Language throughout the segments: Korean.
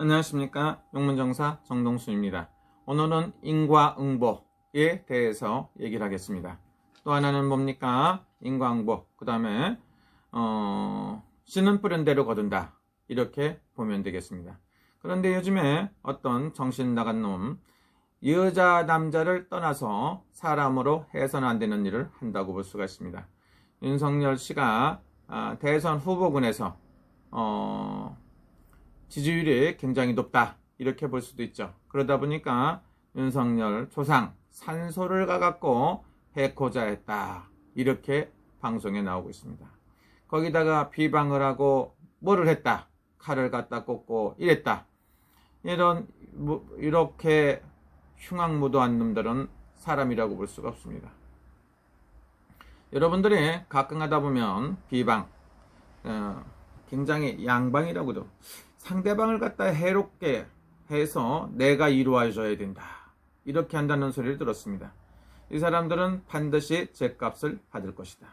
안녕하십니까. 용문정사 정동수입니다. 오늘은 인과응보에 대해서 얘기를 하겠습니다. 또 하나는 뭡니까? 인과응보. 그 다음에 씨는 뿌린 대로 거둔다. 이렇게 보면 되겠습니다. 그런데 요즘에 어떤 정신 나간 놈, 여자 남자를 떠나서 사람으로 해서는 안 되는 일을 한다고 볼 수가 있습니다. 윤석열 씨가 대선 후보군에서 지지율이 굉장히 높다, 이렇게 볼 수도 있죠. 그러다 보니까 윤석열 조상 산소를 가갖고 해코자 했다, 이렇게 방송에 나오고 있습니다. 거기다가 비방을 하고 뭐를 했다, 칼을 갖다 꽂고 이랬다, 이렇게 흉악무도한 놈들은 사람이라고 볼 수가 없습니다. 여러분들이 가끔 하다 보면 비방, 굉장히 양방이라고도 상대방을 갖다 해롭게 해서 내가 이루어져야 된다, 이렇게 한다는 소리를 들었습니다. 이 사람들은 반드시 죗값을 받을 것이다.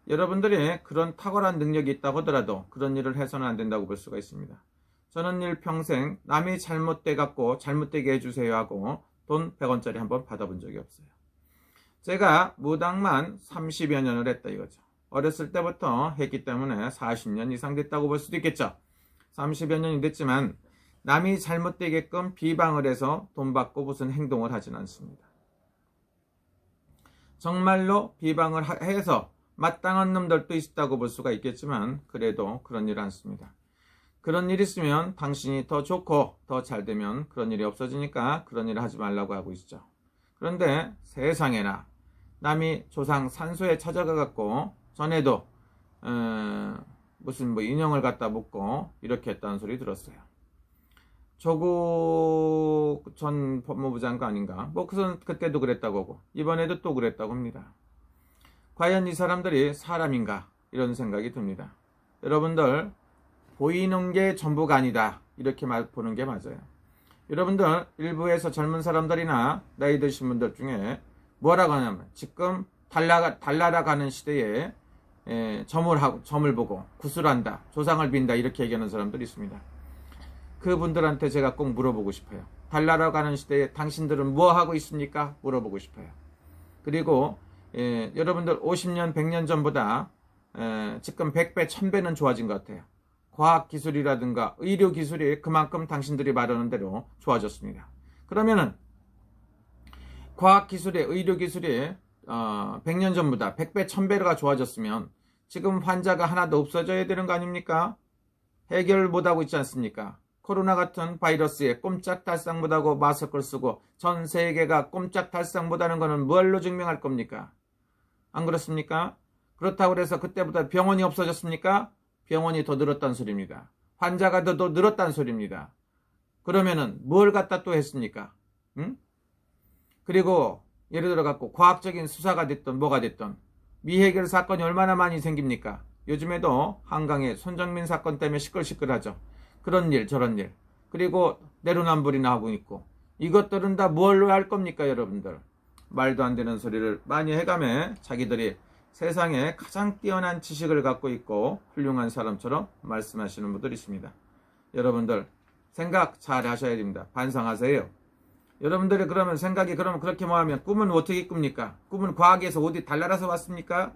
여러분들이 그런 탁월한 능력이 있다고 하더라도 그런 일을 해서는 안 된다고 볼 수가 있습니다. 저는 일평생 남이 잘못돼 갖고 잘못되게 해주세요 하고 돈 100원짜리 한번 받아본 적이 없어요. 제가 무당만 30여 년을 했다 이거죠. 어렸을 때부터 했기 때문에 40년 이상 됐다고 볼 수도 있겠죠. 30여 년이 됐지만 남이 잘못되게끔 비방을 해서 돈 받고 무슨 행동을 하진 않습니다. 정말로 비방을 해서 마땅한 놈들도 있다고 볼 수가 있겠지만 그래도 그런 일 않습니다. 그런 일 있으면 당신이 더 좋고 더 잘 되면 그런 일이 없어지니까 그런 일을 하지 말라고 하고 있죠. 그런데 세상에나 남이 조상 산소에 찾아가 갖고 전에도 무슨 인형을 갖다 묻고 이렇게 했다는 소리 들었어요. 조국 전 법무부 장관인가 그때도 그랬다고 하고 이번에도 또 그랬다고 합니다. 과연 이 사람들이 사람인가, 이런 생각이 듭니다. 여러분들, 보이는 게 전부가 아니다, 이렇게 보는 게 맞아요. 여러분들, 일부에서 젊은 사람들이나 나이 드신 분들 중에 뭐라고 하냐면 지금 달나라 가는 시대에 점을 보고 구슬한다, 조상을 빈다, 이렇게 얘기하는 사람들이 있습니다. 그분들한테 제가 꼭 물어보고 싶어요. 달나라 가는 시대에 당신들은 뭐 하고 있습니까? 물어보고 싶어요. 그리고 여러분들 50년, 100년 전보다 지금 100배, 1000배는 좋아진 것 같아요. 과학기술이라든가 의료기술이 그만큼 당신들이 말하는 대로 좋아졌습니다. 그러면은 과학기술이, 의료기술이 100년 전보다 100배, 1000배가 좋아졌으면 지금 환자가 하나도 없어져야 되는 거 아닙니까? 해결 못하고 있지 않습니까? 코로나 같은 바이러스에 꼼짝달싹 못하고 마스크를 쓰고 전 세계가 꼼짝달싹 못하는 것은 뭘로 증명할 겁니까? 안 그렇습니까? 그렇다고 해서 그때보다 병원이 없어졌습니까? 병원이 더 늘었다는 소리입니다. 환자가 더 늘었다는 소리입니다. 그러면은 뭘 갖다 또 했습니까? 응? 그리고 예를 들어 갖고 과학적인 수사가 됐던 뭐가 됐던 미해결 사건이 얼마나 많이 생깁니까? 요즘에도 한강의 손정민 사건 때문에 시끌시끌하죠. 그런 일 저런 일, 그리고 내로남불이나 하고 있고, 이것들은 다 뭘로 할 겁니까? 여러분들, 말도 안 되는 소리를 많이 해가며 자기들이 세상에 가장 뛰어난 지식을 갖고 있고 훌륭한 사람처럼 말씀하시는 분들이 있습니다. 여러분들 생각 잘 하셔야 됩니다. 반성하세요. 여러분들이 그러면 생각이 그렇게 뭐하면 꿈은 어떻게 꿉니까? 꿈은 과학에서 어디 달나라서 왔습니까?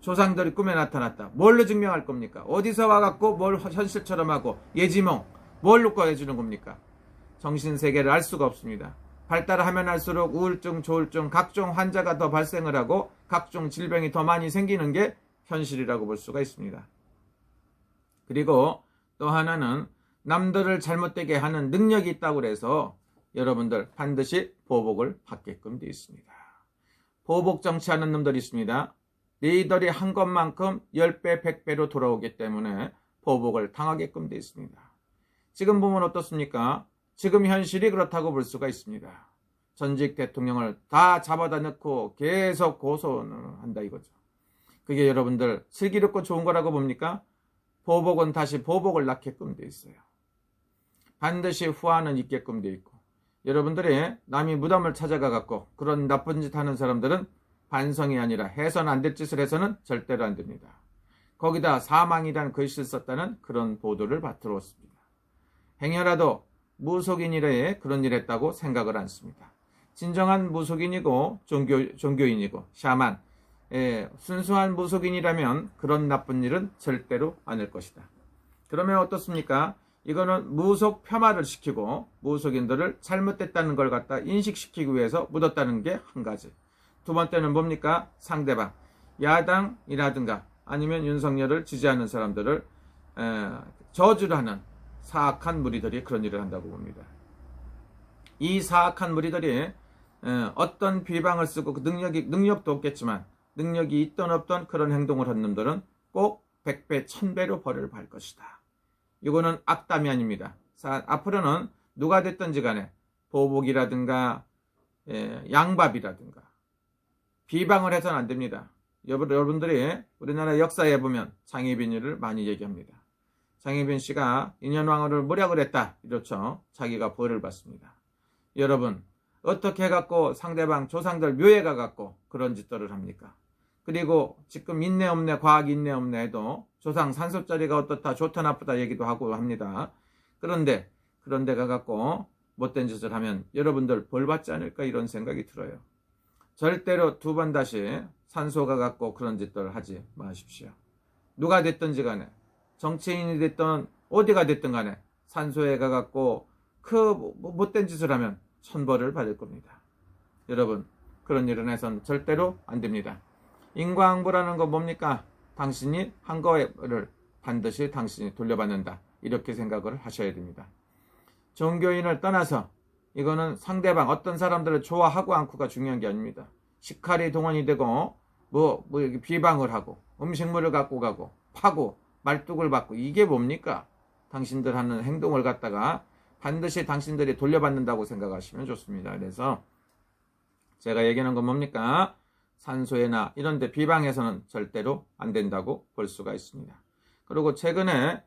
조상들이 꿈에 나타났다. 뭘로 증명할 겁니까? 어디서 와갖고 뭘 현실처럼 하고 예지몽 뭘로 꺼내주는 겁니까? 정신세계를 알 수가 없습니다. 발달하면 할수록 우울증, 조울증, 각종 환자가 더 발생을 하고 각종 질병이 더 많이 생기는 게 현실이라고 볼 수가 있습니다. 그리고 또 하나는 남들을 잘못되게 하는 능력이 있다고 해서 여러분들 반드시 보복을 받게끔 되어 있습니다. 보복 정치하는 놈들이 있습니다. 너희들이 한 것만큼 10배, 100배로 돌아오기 때문에 보복을 당하게끔 되어 있습니다. 지금 보면 어떻습니까? 지금 현실이 그렇다고 볼 수가 있습니다. 전직 대통령을 다 잡아다 넣고 계속 고소를 한다 이거죠. 그게 여러분들 슬기롭고 좋은 거라고 봅니까? 보복은 다시 보복을 낳게끔 되어 있어요. 반드시 후환은 있게끔 되어 있고, 여러분들이 남이 무덤을 찾아가 갖고 그런 나쁜 짓 하는 사람들은 반성이 아니라 해서는 안 될 짓을 해서는 절대로 안 됩니다. 거기다 사망이라는 글씨를 썼다는 그런 보도를 받들었습니다. 행여라도 무속인이래 그런 일 했다고 생각을 않습니다. 진정한 무속인이고 종교인이고 샤만, 순수한 무속인이라면 그런 나쁜 일은 절대로 아닐 것이다. 그러면 어떻습니까? 이거는 무속 폄하를 시키고 무속인들을 잘못됐다는 걸 갖다 인식시키기 위해서 묻었다는 게 한 가지. 두 번째는 뭡니까? 상대방, 야당이라든가 아니면 윤석열을 지지하는 사람들을 저주를 하는 사악한 무리들이 그런 일을 한다고 봅니다. 이 사악한 무리들이 어떤 비방을 쓰고 그 능력도 없겠지만 능력이 있던 없던 그런 행동을 한 놈들은 꼭 100배 1000배로 벌을 받을 것이다. 이거는 악담이 아닙니다. 앞으로는 누가 됐든지 간에 보복이라든가 양밥이라든가 비방을 해서는 안 됩니다. 여러분들이 우리나라 역사에 보면 장희빈이를 많이 얘기합니다. 장희빈 씨가 인현왕후를 모략을 했다 이렇죠. 자기가 벌을 받습니다. 여러분 어떻게 해갖고 상대방 조상들 묘에 가갖고 그런 짓들을 합니까? 그리고 지금 있네 없네 과학 있네 없네 해도 조상 산소짜리가 어떻다 좋다 나쁘다 얘기도 하고 합니다. 그런데 가갖고 못된 짓을 하면 여러분들 벌 받지 않을까 이런 생각이 들어요. 절대로 두 번 다시 산소 가갖고 그런 짓들 하지 마십시오. 누가 됐든지 간에 정치인이 됐든 어디가 됐든 간에 산소에 가갖고 그 못된 짓을 하면 천벌을 받을 겁니다. 여러분 그런 일은 해서는 절대로 안 됩니다. 인과응보라는 건 뭡니까? 당신이 한 거를 반드시 당신이 돌려받는다. 이렇게 생각을 하셔야 됩니다. 종교인을 떠나서 이거는 상대방 어떤 사람들을 좋아하고 않고가 중요한 게 아닙니다. 식칼이 동원이 되고 비방을 하고 음식물을 갖고 가고 파고 말뚝을 받고 이게 뭡니까? 당신들 하는 행동을 갖다가 반드시 당신들이 돌려받는다고 생각하시면 좋습니다. 그래서 제가 얘기하는 건 뭡니까? 산소에나 이런 데 비방해서는 절대로 안 된다고 볼 수가 있습니다. 그리고 최근에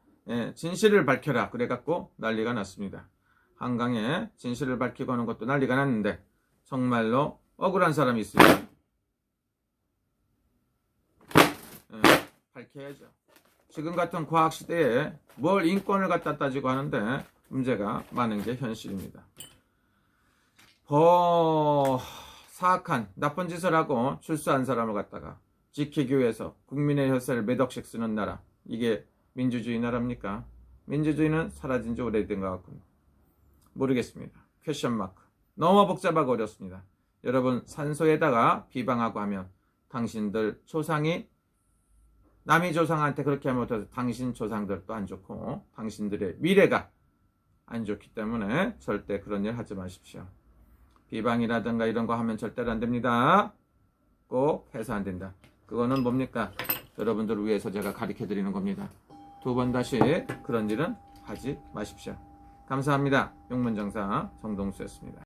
진실을 밝혀라 그래갖고 난리가 났습니다. 한강에 진실을 밝히고 하는 것도 난리가 났는데 정말로 억울한 사람이 있으면 밝혀야죠. 지금 같은 과학시대에 뭘 인권을 갖다 따지고 하는데 문제가 많은 게 현실입니다. 사악한 나쁜 짓을 하고 출소한 사람을 갖다가 지키기 위해서 국민의 혈세를 몇 억씩 쓰는 나라, 이게 민주주의 나라입니까? 민주주의는 사라진 지 오래된 것 같군요. 모르겠습니다. 퀘션마크. 너무 복잡하고 어렵습니다. 여러분 산소에다가 비방하고 하면 당신들 조상이 남의 조상한테 그렇게 하면 당신 조상들도 안 좋고 당신들의 미래가 안 좋기 때문에 절대 그런 일 하지 마십시오. 비방이라든가 이런 거 하면 절대로 안 됩니다. 꼭 해서 안 된다. 그거는 뭡니까? 여러분들을 위해서 제가 가르쳐 드리는 겁니다. 두 번 다시 그런 일은 하지 마십시오. 감사합니다. 용문정사 정동수였습니다.